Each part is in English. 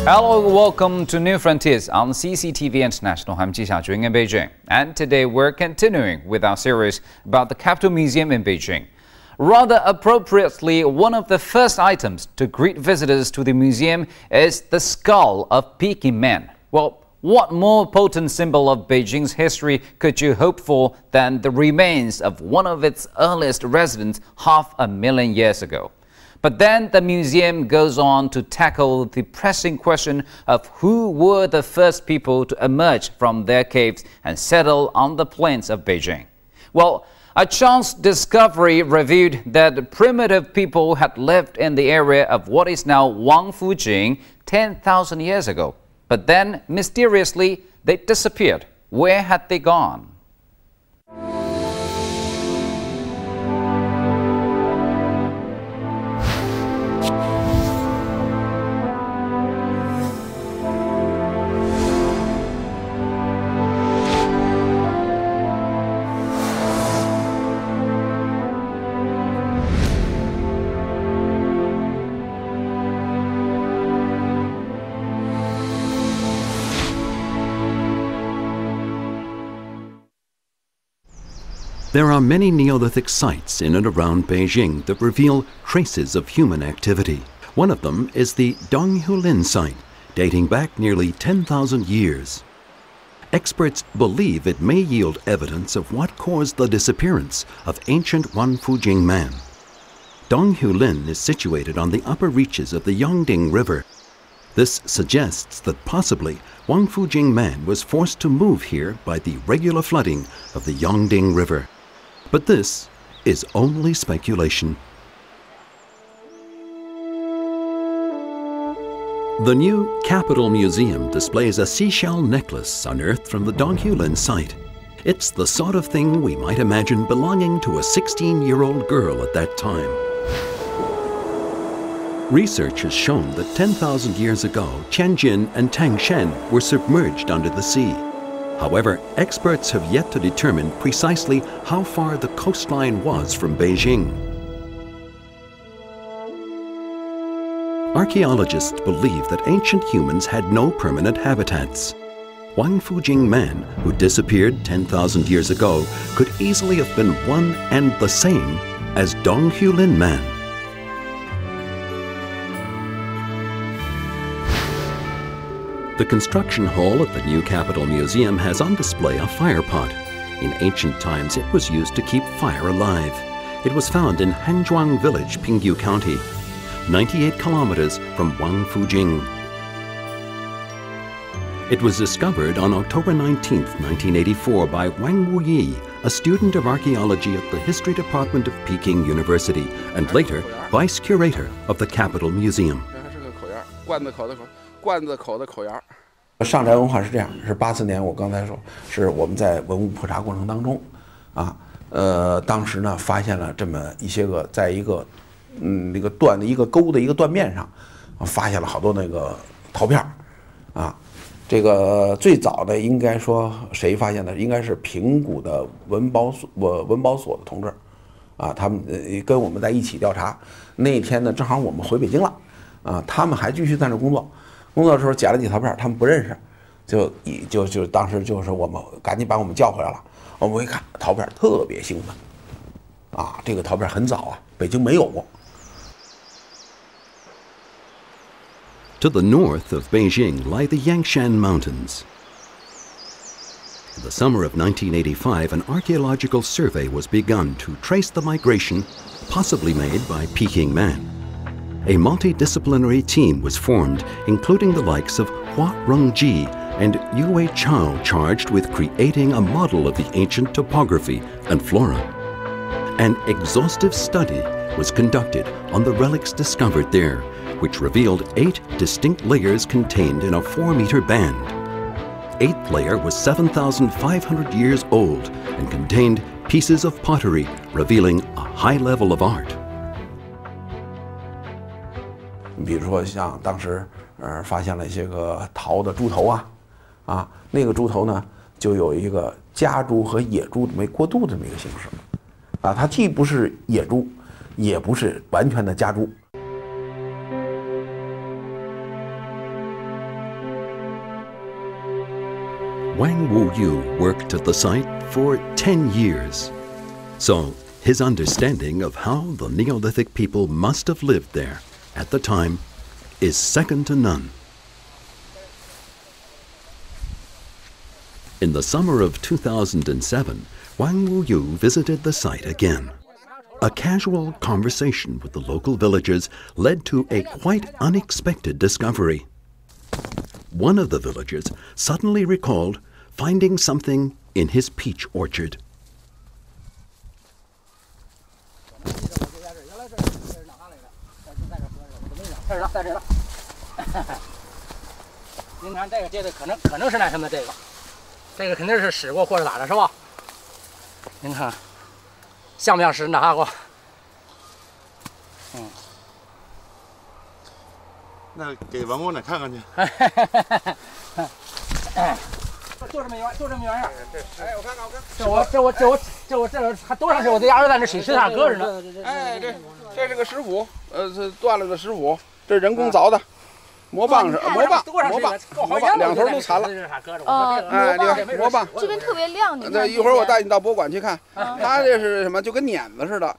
Hello, welcome to New Frontiers on CCTV International. I'm Ji Xiaojun in Beijing, and today we're continuing with our series about the Capital Museum in Beijing. Rather appropriately, one of the first items to greet visitors to the museum is the skull of Peking man. Well, what more potent symbol of Beijing's history could you hope for than the remains of one of its earliest residents 500,000 years ago? But then the museum goes on to tackle the pressing question of who were the first people to emerge from their caves and settle on the plains of Beijing. Well, a chance discovery revealed that primitive people had lived in the area of what is now Wangfujing 10,000 years ago. But then, mysteriously, they disappeared. Where had they gone? There are many Neolithic sites in and around Beijing that reveal traces of human activity. One of them is the Donghulin site, dating back nearly 10,000 years. Experts believe it may yield evidence of what caused the disappearance of ancient Wangfujing man. Donghulin is situated on the upper reaches of the Yangding River. This suggests that possibly Wangfujing man was forced to move here by the regular flooding of the Yangding River. But this is only speculation. The new Capital Museum displays a seashell necklace unearthed from the Donghulin site. It's the sort of thing we might imagine belonging to a 16-year-old girl at that time. Research has shown that 10,000 years ago, Tianjin and Tangshan were submerged under the sea. However, experts have yet to determine precisely how far the coastline was from Beijing. Archaeologists believe that ancient humans had no permanent habitats. Wangfujing man, who disappeared 10,000 years ago, could easily have been one and the same as Donghulin man. The construction hall at the new Capital Museum has on display a fire pot. In ancient times, it was used to keep fire alive. It was found in Hanzhuang Village, Pingyu County, 98 kilometers from Wangfujing. It was discovered on October 19, 1984 by Wang Wuyi, a student of archaeology at the History Department of Peking University, and later vice curator of the Capital Museum. 上宅文化是这样，是84年，我刚才说是我们在文物普查过程当中，当时呢发现了这么一些个，在一个那个断的一个沟的一个断面上，发现了好多那个陶片这个最早的应该说谁发现的？应该是平谷的文保所的同志，他们跟我们在一起调查。那天呢，正好我们回北京了，他们还继续在那工作。 工作的时候捡了几陶片，他们不认识，就当时就是我们赶紧把我们叫回来了。我们一看陶片，特别兴奋，这个陶片很早北京没有过。 To the north of Beijing lie the Yangshan Mountains. In the summer of 1985, an archaeological survey was begun to trace the migration possibly made by Peking man. A multidisciplinary team was formed, including the likes of Hua Rongji and Yue Chao, charged with creating a model of the ancient topography and flora. An exhaustive study was conducted on the relics discovered there, which revealed 8 distinct layers contained in a 4-meter band. 8th layer was 7,500 years old and contained pieces of pottery, revealing a high level of art. 比如说像当时发现了一些个陶的猪头那个猪头呢就有一个家猪和野猪没过渡这么一个形式它既不是野猪也不是完全的家猪。Wang Wuyu worked at the site for 10 years. So his understanding of how the Neolithic people must have lived there at the time is second to none. In the summer of 2007, Wang Wuyu visited the site again. A casual conversation with the local villagers led to a quite unexpected discovery. One of the villagers suddenly recalled finding something in his peach orchard.这边特别亮，你看。对，一会儿我带你到博物馆去看，它这是什么？就跟碾子似的，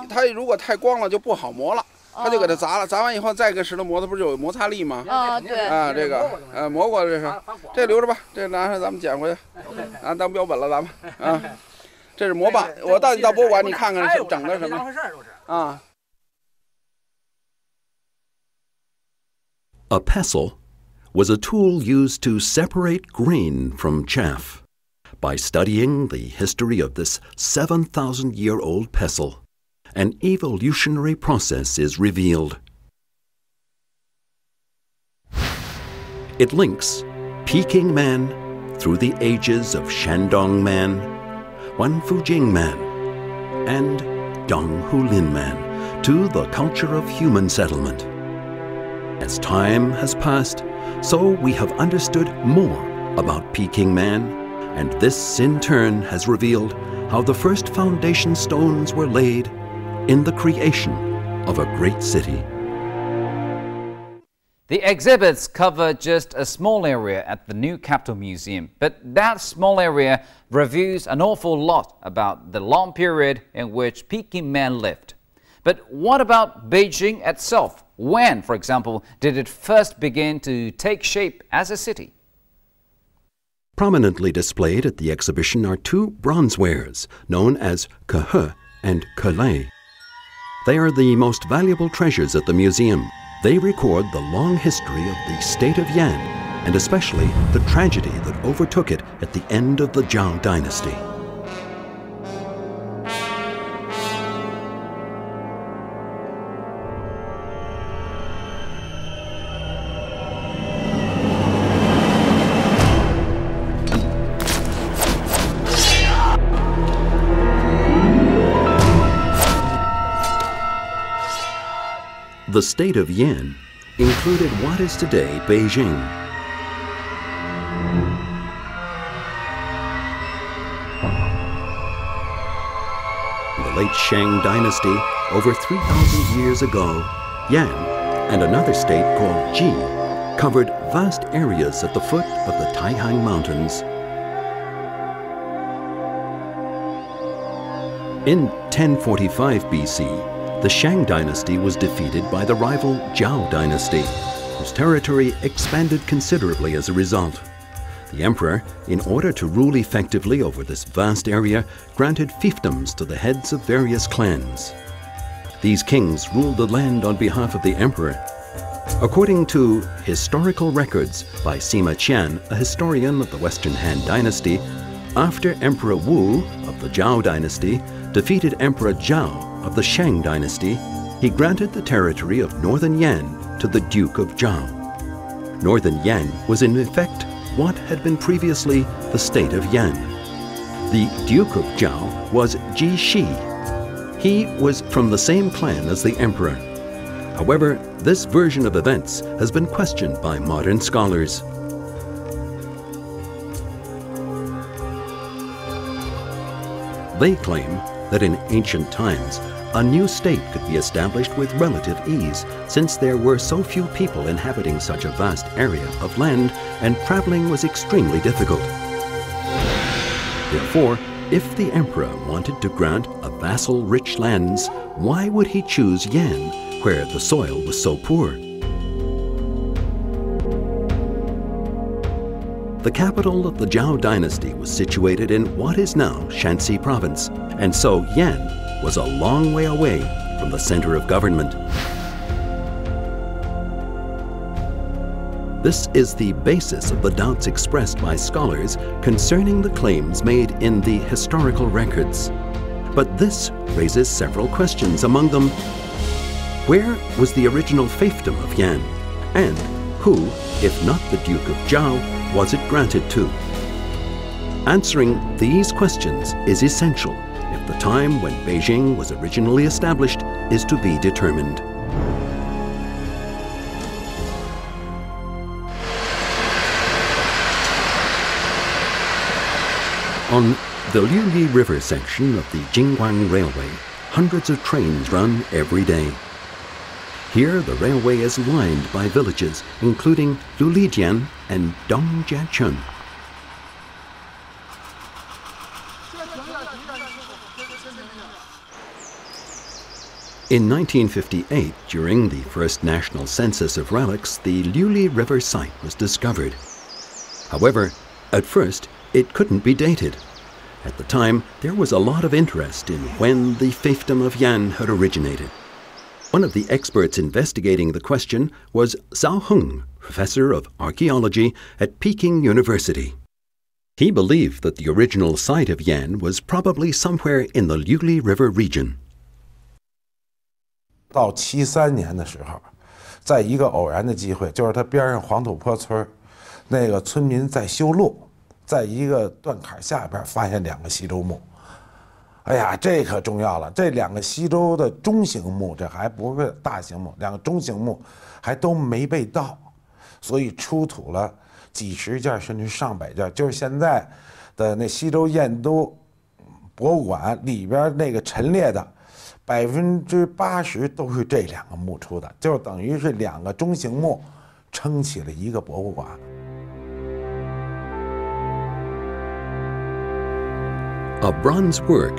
它如果太光了就不好磨了。 他就给它砸了，砸完以后再跟石头磨，它不是有摩擦力吗？对。这个磨过这是，这留着吧，这拿上咱们捡回去，当标本了咱们。这是磨棒，我带你到博物馆，你看看是整的什么A pestle was a tool used to separate grain from chaff. By studying the history of this 7,000-year-old pestle, an evolutionary process is revealed. It links Peking man through the ages of Shandong man, Wanfujing man, and Donghulin man to the culture of human settlement. As time has passed, so we have understood more about Peking man, and this in turn has revealed how the first foundation stones were laid in the creation of a great city. The exhibits cover just a small area at the new Capital Museum, but that small area reveals an awful lot about the long period in which Peking man lived. But what about Beijing itself? When, for example, did it first begin to take shape as a city? Prominently displayed at the exhibition are two bronzewares known as Kehe and Kelei. They are the most valuable treasures at the museum. They record the long history of the state of Yan, and especially the tragedy that overtook it at the end of the Zhao dynasty. The state of Yan included what is today Beijing. In the late Shang dynasty, over 3,000 years ago, Yan and another state called Ji covered vast areas at the foot of the Taihang Mountains. In 1045 BC, the Shang dynasty was defeated by the rival Zhao dynasty, whose territory expanded considerably as a result. The emperor, in order to rule effectively over this vast area, granted fiefdoms to the heads of various clans. These kings ruled the land on behalf of the emperor. According to historical records by Sima Qian, a historian of the Western Han dynasty, after Emperor Wu of the Zhao dynasty defeated Emperor Zhao of the Shang dynasty, he granted the territory of northern Yan to the Duke of Zhao. Northern Yan was in effect what had been previously the state of Yan. The Duke of Zhao was Ji Shi. He was from the same clan as the emperor. However, this version of events has been questioned by modern scholars. They claim that in ancient times, a new state could be established with relative ease, since there were so few people inhabiting such a vast area of land and traveling was extremely difficult. Therefore, if the emperor wanted to grant a vassal rich lands, why would he choose Yan, where the soil was so poor? The capital of the Zhao dynasty was situated in what is now Shanxi province, and so Yan was a long way away from the center of government. This is the basis of the doubts expressed by scholars concerning the claims made in the historical records. But this raises several questions, among them, where was the original fiefdom of Yan? And who, if not the Duke of Zhao, was it granted to? Answering these questions is essential if the time when Beijing was originally established is to be determined. On the Liuli River section of the Jingguang Railway, hundreds of trains run every day. Here, the railway is lined by villages, including Lulijian and Dongjiachun. In 1958, during the first national census of relics, the Liuli River site was discovered. However, at first, it couldn't be dated. At the time, there was a lot of interest in when the fiefdom of Yan had originated. One of the experts investigating the question was Zhao Heng, professor of archaeology at Peking University. He believed that the original site of Yan was probably somewhere in the Liuli River region. 到73年的时候，在一个偶然的机会，就是它边上黄土坡村，那个村民在修路，在一个断坎下边发现2个西周墓。哎呀，这可重要了！这2个西周的中型墓，这还不是大型墓，2个中型墓还都没被盗，所以出土了几十件甚至上百件，就是现在的那西周燕都博物馆里边那个陈列的80%都是这2个墓出的，就等于是2个中型墓撑起了一个博物馆。A bronze work